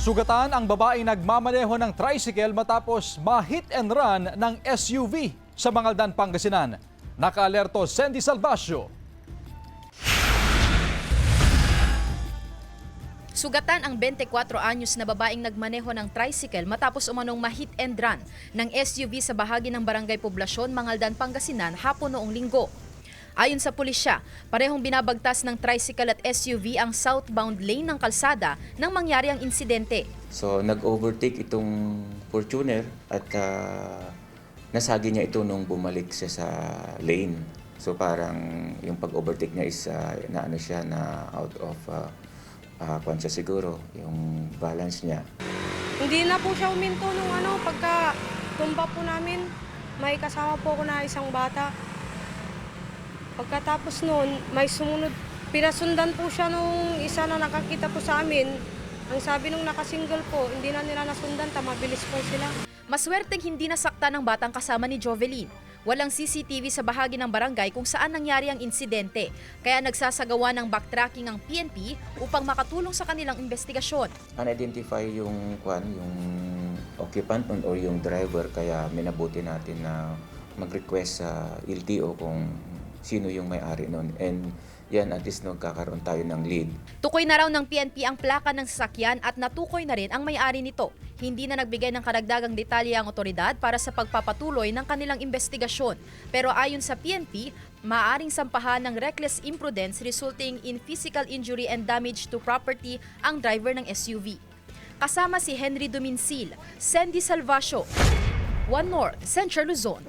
Sugatan ang babaeng nagmamaneho ng tricycle matapos ma-hit and run ng SUV sa Mangaldan, Pangasinan. Naka-alerto Sandy Salvacio. Sugatan ang 24 anyos na babaeng nagmaneho ng tricycle matapos umanong ma-hit and run ng SUV sa bahagi ng Barangay Poblasyon, Mangaldan, Pangasinan hapon noong Linggo. Ayon sa pulisya, parehong binabagtas ng tricycle at SUV ang southbound lane ng kalsada nang mangyari ang insidente. So nag-overtake itong Fortuner at nasagi niya ito nung bumalik siya sa lane. So parang yung pag-overtake niya is naano siya na out of conscious siguro, yung balance niya. Hindi na po siya uminto nung pagka tumba po namin, may kasama po ako na isang bata. Pagkatapos noon, may sumunod, pinasundan po siya nung isa na nakakita po sa amin. Ang sabi nung nakasingle po, hindi na nila nasundan, mabilis po sila. Maswerteng hindi nasakta ng batang kasama ni Jovelyn. Walang CCTV sa bahagi ng barangay kung saan nangyari ang insidente, kaya nagsasagawa ng backtracking ang PNP upang makatulong sa kanilang investigasyon. Unidentify yung occupant or yung driver, kaya minabuti natin na mag-request sa LTO kung sino yung may-ari nun. And yan, at least nagkakaroon tayo ng lead. Tukoy na raw ng PNP ang plaka ng sasakyan at natukoy na rin ang may-ari nito. Hindi na nagbigay ng karagdagang detalye ang otoridad para sa pagpapatuloy ng kanilang investigasyon. Pero ayon sa PNP, maaaring sampahan ng reckless imprudence resulting in physical injury and damage to property ang driver ng SUV. Kasama si Henry Duminsil, Sandy Salvacio, One North, Central Luzon.